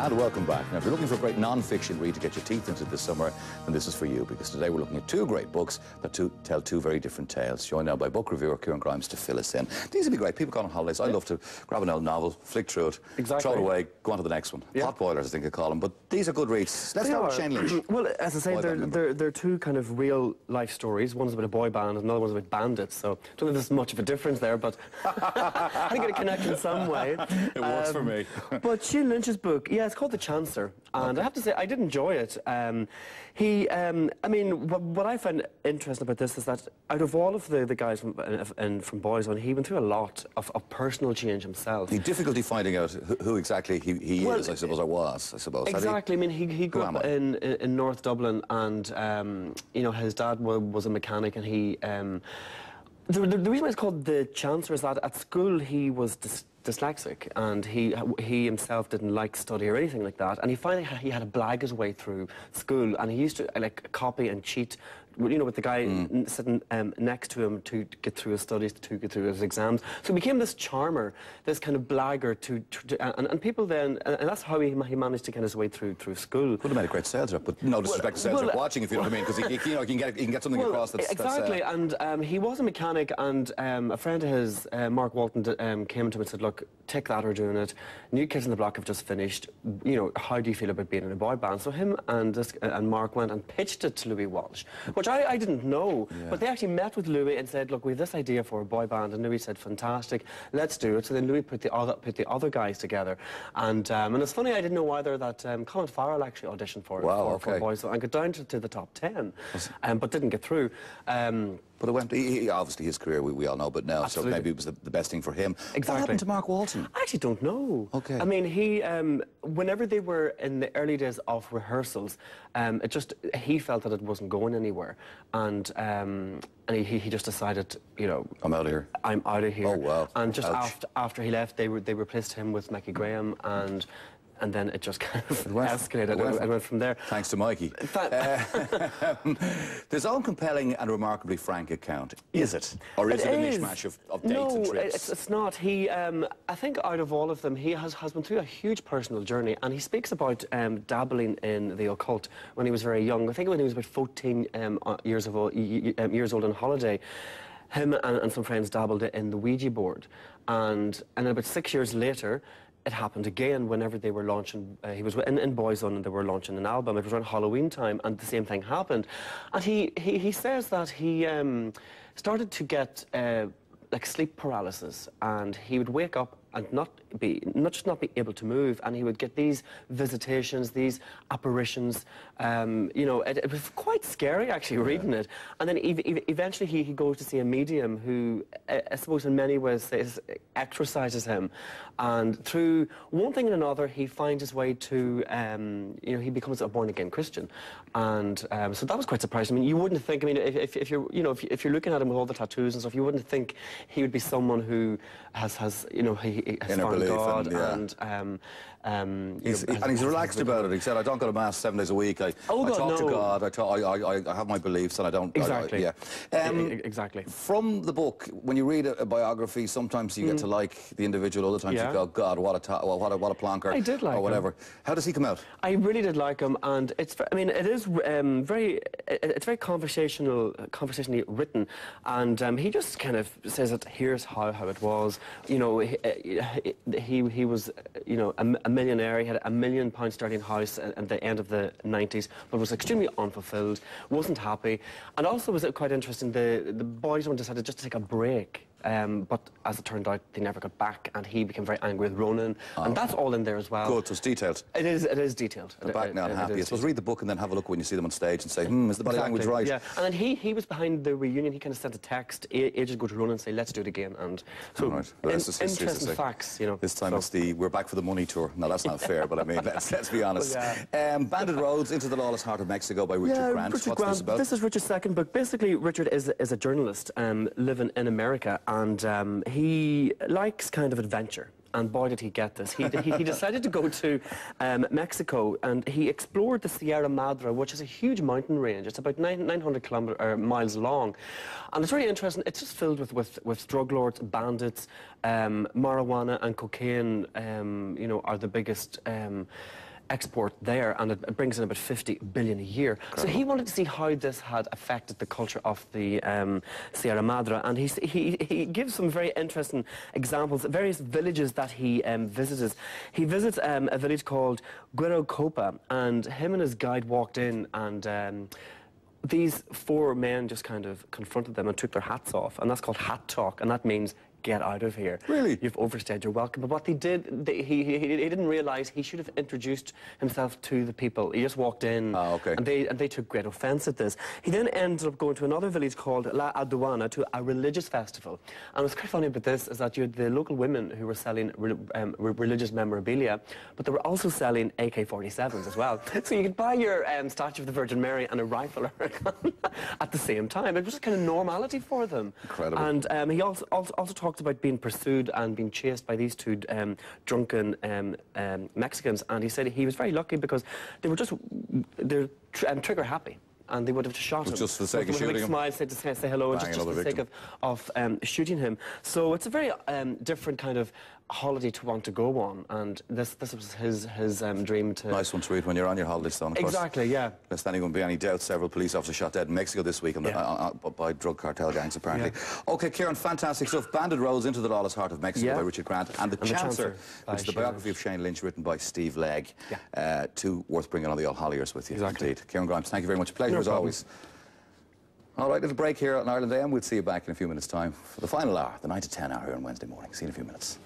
And welcome back. Now, if you're looking for a great non-fiction read to get your teeth into this summer, then this is for you, because today we're looking at two great books that tell two very different tales, joined now by book reviewer Kieran to fill us in. These would be great. People go on holidays. I love to grab an old novel, flick through it, throw it away, go on to the next one. Pot boilers, I think they call them. But these are good reads. Let's start with Shane Lynch. Well, as I say, they're two kind of real-life stories. One's about a boy band, and another one's about bandits. So I don't think there's much of a difference there, but I think it connects in some way. It works for me. But Shane Lynch's book, it's called The Chancellor, and I have to say I did enjoy it. I mean, what I find interesting about this is that out of all of the guys from Boyzone, he went through a lot of personal change himself. The difficulty finding out who exactly he is, I suppose, or was, I suppose. Exactly. I mean, he grew up in North Dublin, and you know, his dad was a mechanic, and he. The reason why it's called The Chancellor is that at school he was dyslexic, and he himself didn't like study or anything like that, and he finally he had to blag his way through school, and he used to like copy and cheat, you know, with the guy sitting next to him to get through his studies, to get through his exams. So he became this charmer, this kind of blagger and people then, and that's how he managed to get his way through school. Would have made a great sales rep, but no disrespect to sales rep watching, if you know what I mean, because you know, he can get something across that's exactly. And he was a mechanic, and a friend of his, Mark Walton, came to him and said, "Look, take that, or doing it. New Kids on the Block have just finished. You know, how do you feel about being in a boy band?" So him and Mark went and pitched it to Louis Walsh, which I didn't know. But they actually met with Louis and said, "Look, we have this idea for a boy band," and Louis said, "Fantastic, let's do it." So then Louis put the other guys together, and it's funny, I didn't know either that Colin Farrell actually auditioned for Boyzone and got down to the top 10, but didn't get through. But it went, obviously his career we all know, but now, Absolutely. so maybe it was the best thing for him. Exactly. What happened to Mark Walton? I actually don't know. Okay. I mean, he, whenever they were in the early days of rehearsals, he felt that it wasn't going anywhere, and he just decided, you know, I'm out of here. I'm out of here. Oh, wow. And just after he left, they replaced him with Mickey Graham, and then it just kind of escalated. It went from there. Thanks to Mikey. There's own compelling and remarkably frank account. Is it? Or is it a mishmash of dates and trips? No, it's not. He, I think out of all of them, he has been through a huge personal journey, and he speaks about dabbling in the occult when he was very young. I think when he was about 14 years old on holiday, him and some friends dabbled in the Ouija board, and about 6 years later, it happened again whenever they were launching. He was in Boyzone, and they were launching an album. It was around Halloween time, and the same thing happened. And he says that he started to get like sleep paralysis, and he would wake up and not just not be able to move, and he would get these visitations, these apparitions. You know, it was quite scary actually reading it. And then eventually he goes to see a medium who, I suppose in many ways, exorcises him, and through one thing and another, he finds his way to, you know, he becomes a born-again Christian, and so that was quite surprising. I mean, you wouldn't think. I mean, if you're, you know, if you're looking at him with all the tattoos and stuff, you wouldn't think he would be someone who has you know, he has found God, and he's relaxed about it. He said, "I don't go to mass 7 days a week. I talk to God. I have my beliefs, and I don't." Exactly. Exactly. From the book, when you read a biography, sometimes you get to like the individual. Other times you go, "God, what a plonker." I did like or whatever. him. How does he come out? I really did like him, and it's. I mean, it is very conversationally written, and he just kind of says that here's how it was. You know, he was, you know, a millionaire. He had £1 million sterling house at the end of the 90s, but was extremely unfulfilled, wasn't happy, and also was quite interesting. The Boyzone decided just to take a break. But as it turned out, they never got back, and he became very angry with Ronan, and that's all in there as well. Good, so it's detailed. It is detailed. They're back now and happy. I suppose read the book and then have a look when you see them on stage and say, is the body language right? Yeah, and then he was behind the reunion. He kind of sent a text ages ago to Ronan and say, "Let's do it again." And so, interesting facts, you know. This time it's the "we're back for the money" tour. No, that's not fair, but I mean, let's be honest. Bandit Roads into the Lawless Heart of Mexico by Richard Grant. What's this about? This is Richard's second book. Basically, Richard is a journalist living in America, and he likes kind of adventure. And boy, did he get this. He decided to go to Mexico, and he explored the Sierra Madre, which is a huge mountain range. It's about 900 miles long. And it's very interesting. It's just filled with drug lords, bandits, marijuana and cocaine, you know, are the biggest export there, and it brings in about 50 billion a year. Incredible. So he wanted to see how this had affected the culture of the Sierra Madre, and he gives some very interesting examples, various villages that he visits. He visits a village called Guirocopa, and him and his guide walked in, and these four men just kind of confronted them and took their hats off, and that's called hat talk, and that means get out of here. Really? You've overstayed your welcome. But what they did, he didn't realise he should have introduced himself to the people. He just walked in, okay. and they took great offence at this. He then ended up going to another village called La Aduana, to a religious festival. And what's quite funny about this is that you had the local women who were selling religious memorabilia, but they were also selling AK-47s as well. So you could buy your statue of the Virgin Mary and a rifle or a gun at the same time. It was just kind of normality for them. Incredible. And he also talked about being pursued and being chased by these two drunken Mexicans, and he said he was very lucky because they're trigger happy, and they would have shot him. Just for the sake of shooting him. Smile, say hello, and just for the sake of shooting him. So it's a very different kind of holiday to want to go on, and this was his dream to... Nice one to read when you're on your holidays, Don, of course. Exactly, yeah. Lest anyone be any doubt, several police officers shot dead in Mexico this week by drug cartel gangs, apparently. Yeah. OK, Kieran, fantastic stuff. Bandit rolls into the lawless heart of Mexico by Richard Grant, and The Chancellor, which is the biography of Shane Lynch, written by Steve Legg. Two worth bringing on the old Holliers with you. Exactly. Indeed. Kieran Grimes, thank you very much. Pleasure as always. All right, little break here on Ireland AM. We'll see you back in a few minutes' time for the final hour, the 9 to 10 hour here on Wednesday morning. See you in a few minutes.